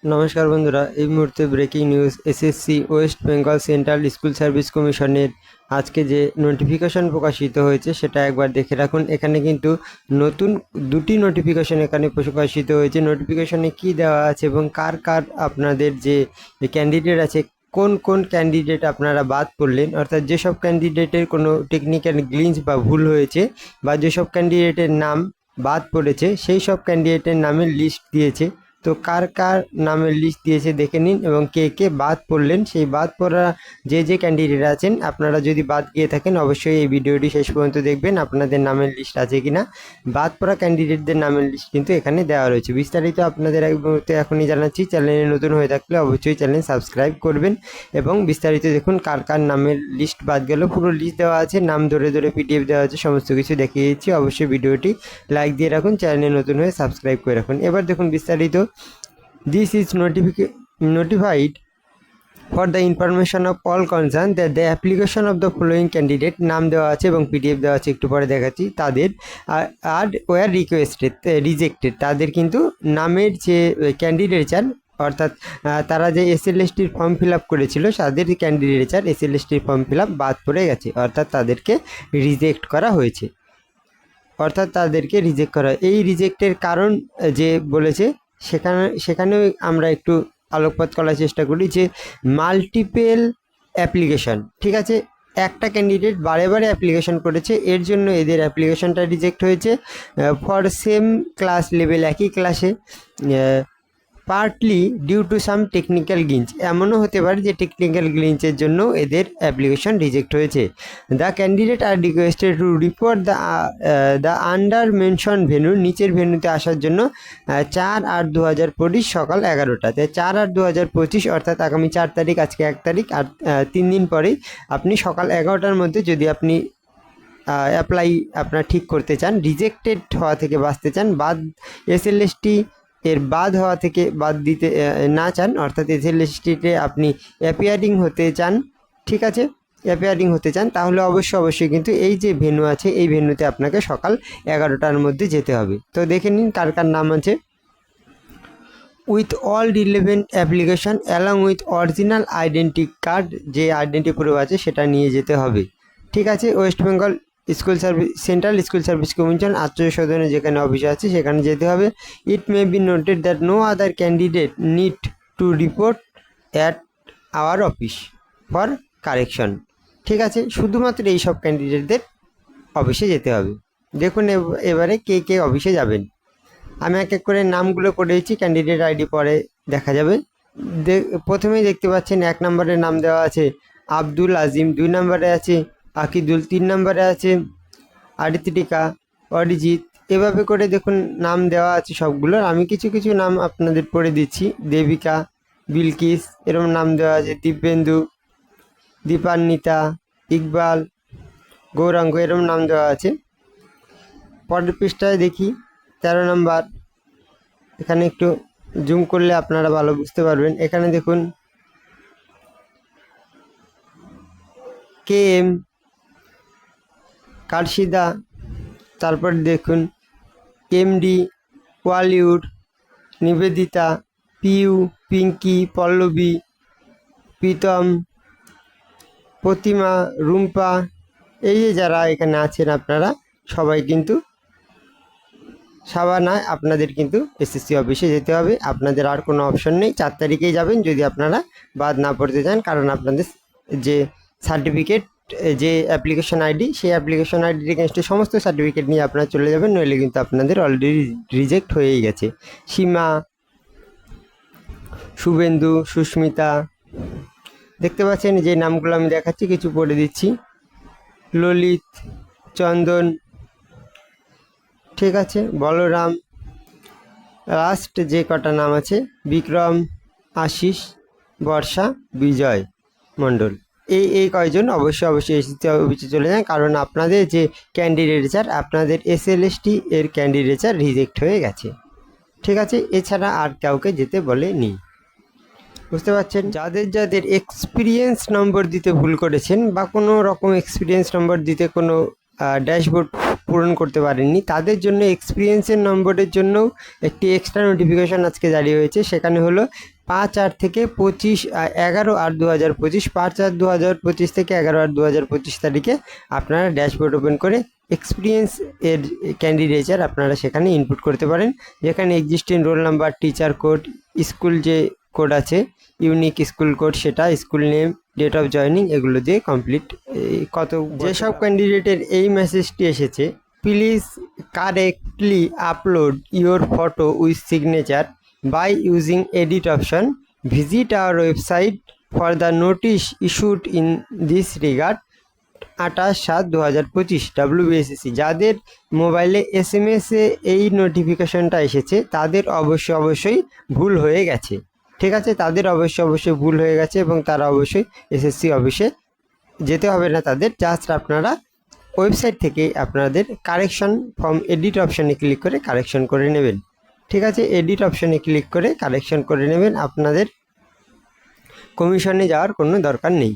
নমস্কার বন্ধুরা, এই মুহূর্তে breaking news. SSC West Bengal central school service কমিশনের আজকে যে নোটিফিকেশন প্রকাশিত হয়েছে সেটা একবার দেখে রাখুন। এখানে কিন্তু নতুন দুটি নোটিফিকেশন এখানে প্রকাশিত হয়েছে। নোটিফিকেশনে কি দেওয়া আছে এবং কার কার আপনাদের যে ক্যান্ডিডেট আছে, কোন কোন ক্যান্ডিডেট আপনারা বাদ পড়লেন, অর্থাৎ যেসব ক্যান্ডিডেটের কোনো টেকনিক্যাল গ্লিঞ্চ বা ভুল হয়েছে বা যেসব ক্যান্ডিডেটের নাম বাদ পড়েছে সেই সব ক্যান্ডিডেটের নামের লিস্ট দিয়েছে। তো কার কার নামের লিস্ট দিয়েছে দেখে নিন এবং কে কে বাদ পড়লেন। সেই বাদ পড়া যে ক্যান্ডিডেট আছেন, আপনারা যদি বাদ গিয়ে থাকেন অবশ্যই এই ভিডিওটি শেষ পর্যন্ত দেখবেন আপনাদের নামের লিস্ট আছে কিনা। বাদ পড়া ক্যান্ডিডেটদের নামের লিস্ট কিন্তু এখানে দেওয়া রয়েছে। বিস্তারিত আপনাদের এক মুহূর্তে এখনই জানাচ্ছি। চ্যানেলে নতুন হয়ে থাকলে অবশ্যই চ্যানেল সাবস্ক্রাইব করবেন এবং বিস্তারিত দেখুন কার কার নামের লিস্ট বাদ গেল। পুরো লিস্ট দেওয়া আছে, নাম ধরে ধরে পিডিএফ দেওয়া আছে, সমস্ত কিছু দেখিয়ে দিচ্ছি। অবশ্যই ভিডিওটি লাইক দিয়ে রাখুন, চ্যানেলে নতুন হয়ে সাবস্ক্রাইব করে রাখুন। এবার দেখুন বিস্তারিত। This is notified for the information of all concerned that the application of the following candidate, নাম দেওয়া আছে এবং পিডিএফ দেওয়া আছে, একটু পরে দেখাচ্ছি, তাদের আর ওয়ার রিজেক্টেড, তাদের কিন্তু নামের যে ক্যান্ডিডেচার, অর্থাৎ তারা যে এসএলএসটির ফর্ম ফিল আপ করেছিল তাদের ক্যান্ডিডেচার এসএলএসটির ফর্ম ফিল আপ বাদ পড়ে গেছে, অর্থাৎ তাদেরকে রিজেক্ট করা হয়েছে। এই রিজেক্টের কারণ যে বলেছে সেখানেও আমরা একটু আলোকপাত করার চেষ্টা করি যে মাল্টিপল অ্যাপ্লিকেশন, ঠিক আছে, একটা ক্যান্ডিডেট বারে বারে অ্যাপ্লিকেশন করেছে, এর জন্য এদের অ্যাপ্লিকেশনটা রিজেক্ট হয়েছে। ফর সেম ক্লাস লেভেল, একই ক্লাসে, partly due to some technical glitch, এমনও হতে পারে যে টেকনিক্যাল গ্লিঞ্চের জন্য এদের অ্যাপ্লিকেশন রিজেক্ট হয়েছে। The candidate are requested to report the under mention venue, নিচের ভেন্যুতে আসার জন্য 4/8/2025 সকাল 11টাতে। 4/8/2025 অর্থাৎ আগামী 4 তারিখ, আজকে 1 তারিখ, আর 3 দিন পরেই আপনি সকাল 11টার মধ্যে যদি আপনি অ্যাপ্লাই আপনার ঠিক করতে চান, রিজেক্টেড হওয়া থেকে বাঁচতে চান, বাদ এসএলএসটি এর বাদ হওয়া থেকে বাদ দিতে না চান, অর্থাৎ এসএলএসটিতে আপনি অ্যাপিয়ারিং হতে চান, ঠিক আছে, অ্যাপিয়ারিং হতে চান, তাহলে অবশ্যই কিন্তু এই যে ভেন্যু আছে এই ভেন্যুতে আপনাকে সকাল 11টার মধ্যে যেতে হবে। তো দেখে নিন কার কার নাম আছে। With all relevant application along with original identity card, যে আইডেন্টি প্রুফ আছে সেটা নিয়ে যেতে হবে, ঠিক আছে। West Bengal school service central school service commission আত্মীয় স্বজনে যেখানে অফিস আছে সেখানে যেতে হবে। It may be noted that no other candidate need to report at our office for correction, ঠিক আছে, শুধুমাত্র এই সব ক্যান্ডিডেটদের অফিসে যেতে হবে। দেখুন এবারে কে কে অফিসে যাবেন। আমি এক এক করে নামগুলো করে দিচ্ছি, ক্যান্ডিডেট আইডি পরে দেখা যাবে। প্রথমেই দেখতে পাচ্ছেন 1 নম্বরের নাম দেওয়া আছে আব্দুল আজিম, 2 নম্বরে আছে আকিদুল, 3 নম্বরে আছে আরিত্রিকা, অরিজিৎ, এভাবে করে দেখুন নাম দেওয়া আছে সবগুলোর। আমি কিছু কিছু নাম আপনাদের পড়ে দিচ্ছি। দেবিকা, বিলকিস, এরকম নাম দেওয়া আছে, দিব্যেন্দু, দীপান্বিতা, ইকবাল, গৌরাঙ্গ, এরকম নাম দেওয়া আছে। পরের পৃষ্ঠায় দেখি 13 নম্বর, এখানে একটু জুম করলে আপনারা ভালো বুঝতে পারবেন। এখানে দেখুন কে এম, কার্শিদা, তারপর দেখুন এমডি, ওয়ালিউড, নিবেদিতা, পিউ, পিঙ্কি, পল্লবী, প্রীতম, প্রতিমা, রুম্পা, এই যে যারা এখানে আছেন আপনারা সবাই কিন্তু সাবানায় আপনাদের কিন্তু এসএসসি অফিসে যেতে হবে। আপনাদের আর কোনো অপশন নেই, 4 তারিখেই যাবেন যদি আপনারা বাদ না পড়তে চান, কারণ আপনাদের যে সার্টিফিকেট, যে অ্যাপ্লিকেশন আইডি, সেই অ্যাপ্লিকেশন আইডির এগেনস্টে সমস্ত সার্টিফিকেট নিয়ে আপনারা চলে যাবেন, নইলে কিন্তু আপনাদের অলরেডি রিজেক্ট হয়েই গেছে। সীমা, শুভেন্দু, সুস্মিতা, দেখতে পাচ্ছেন যে নামগুলো আমি দেখাচ্ছি, কিছু পড়ে দিচ্ছি। ললিত, চন্দন, ঠিক আছে, বলরাম, লাস্ট যে কটা নাম আছে বিক্রম, আশিস, বর্ষা, বিজয় মণ্ডল, এই কয়জন অবশ্যই এসএসসি অফিসে চলে যান, কারণ আপনাদের যে ক্যান্ডিডেচার, আপনাদের এসএলএসটি এর ক্যান্ডিডেচার রিজেক্ট হয়ে গেছে, ঠিক আছে। এছাড়া আর কাউকে যেতে বলেনি, বুঝতে পারছেন। যাদের এক্সপিরিয়েন্স নম্বর দিতে ভুল করেছেন বা কোনো রকম এক্সপিরিয়েন্স নম্বর দিতে কোনো ড্যাশবোর্ড পূরণ করতে পারেননি তাদের জন্য এক্সপিরিয়েন্সের নম্বরের জন্য একটি এক্সট্রা নোটিফিকেশান আজকে জারি হয়েছে। সেখানে হলো 5/8 থেকে 11/8/2025, 5/8/2025 থেকে 11/8/2025 তারিখে আপনারা ড্যাশবোর্ড ওপেন করে এক্সপিরিয়েন্স এর ক্যান্ডিডেচার আপনারা সেখানে ইনপুট করতে পারেন, যেখানে existing roll number, teacher code, school যে কোড আছে ইউনিক স্কুল কোড, সেটা school name, date of joining, এগুলো দিয়ে কমপ্লিট কত যেসব ক্যান্ডিডেটের এই মেসেজটি এসেছে, please correctly upload your photo with signature by using edit option, visit our website for the notice issued in this regard 28/7/2025 WBSSC। যাদের মোবাইলে SMS-এ এই নোটিফিকেশনটা এসেছে তাদের অবশ্যই ভুল হয়ে গেছে, ঠিক আছে, তাদের অবশ্যই ভুল হয়ে গেছে এবং তারা অবশ্যই SSC অফিসে যেতে হবে না তাদের, জাস্ট আপনারা ওয়েবসাইট থেকে আপনাদের কারেকশন ফর্ম এডিট অপশানে ক্লিক করে কারেকশন করে নেবেন, ঠিক আছে, এডিট অপশানে ক্লিক করে কারেকশন করে নেবেন, আপনাদের কমিশনে যাওয়ার কোনো দরকার নেই।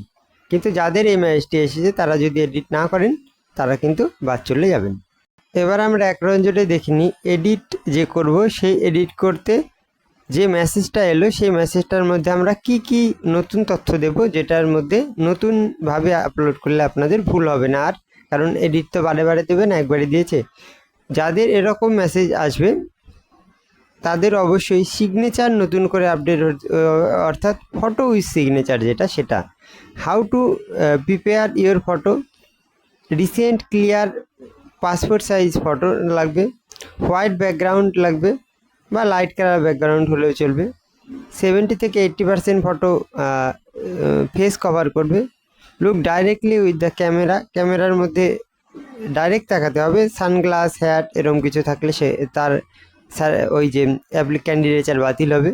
কিন্তু যাদের এই মেসেজটি এসেছে তারা যদি এডিট না করেন তারা কিন্তু বাদ চলে যাবেন। এবার আমরা এক নজরে দেখিনি এডিট যে করব সেই এডিট করতে যে মেসেজটা এলো সেই মেসেজটার মধ্যে আমরা কি নতুন তথ্য দেব, যেটার মধ্যে নতুনভাবে আপলোড করলে আপনাদের ভুল হবে না আর, কারণ এডিট তো বারে দেবে না, একবারে দিয়েছে। যাদের এরকম মেসেজ আসবে তাদের অবশ্যই সিগনেচার নতুন করে আপডেট, অর্থাৎ ফটো উইথ সিগনেচার যেটা, সেটা how to prepare your photo, recent clear passport size photo লাগবে, হোয়াইট ব্যাকগ্রাউন্ড লাগবে বা লাইট কালার ব্যাকগ্রাউন্ড হলেও চলবে, 70 থেকে 80% ফটো ফেস কভার করবে, লুক ডাইরেক্টলি উইথ দ্য ক্যামেরার মধ্যে ডাইরেক্ট তাকাতে হবে, সানগ্লাস, হ্যাট এরকম কিছু থাকলে সে তার ওই যে ক্যান্ডিডেচার বাতিল হবে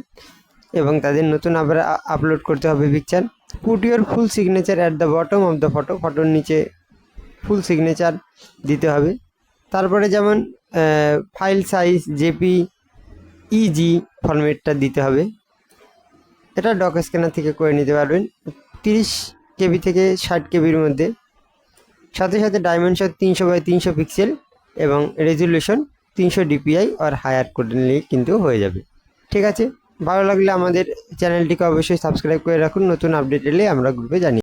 এবং তাদের নতুন আবার আপলোড করতে হবে picture. Put your full signature at the bottom of the photo, ফটোর নিচে ফুল সিগনেচার দিতে হবে। তারপরে যেমন ফাইল সাইজ JPEG ফরম্যাটটা দিতে হবে, এটা ডক স্ক্যানার থেকে করে নিতে পারবেন 30 KB থেকে 60 KBর মধ্যে, সাথে ডাইমেনশন 300x300 পিক্সেল এবং রেজুলেশন 300 DPI আর হায়ার করে নিলেই কিন্তু হয়ে যাবে, ঠিক আছে। ভালো লাগলে আমাদের চ্যানেলটিকে অবশ্যই সাবস্ক্রাইব করে রাখুন, নতুন আপডেট এলে আমরা গ্রুপে জানি।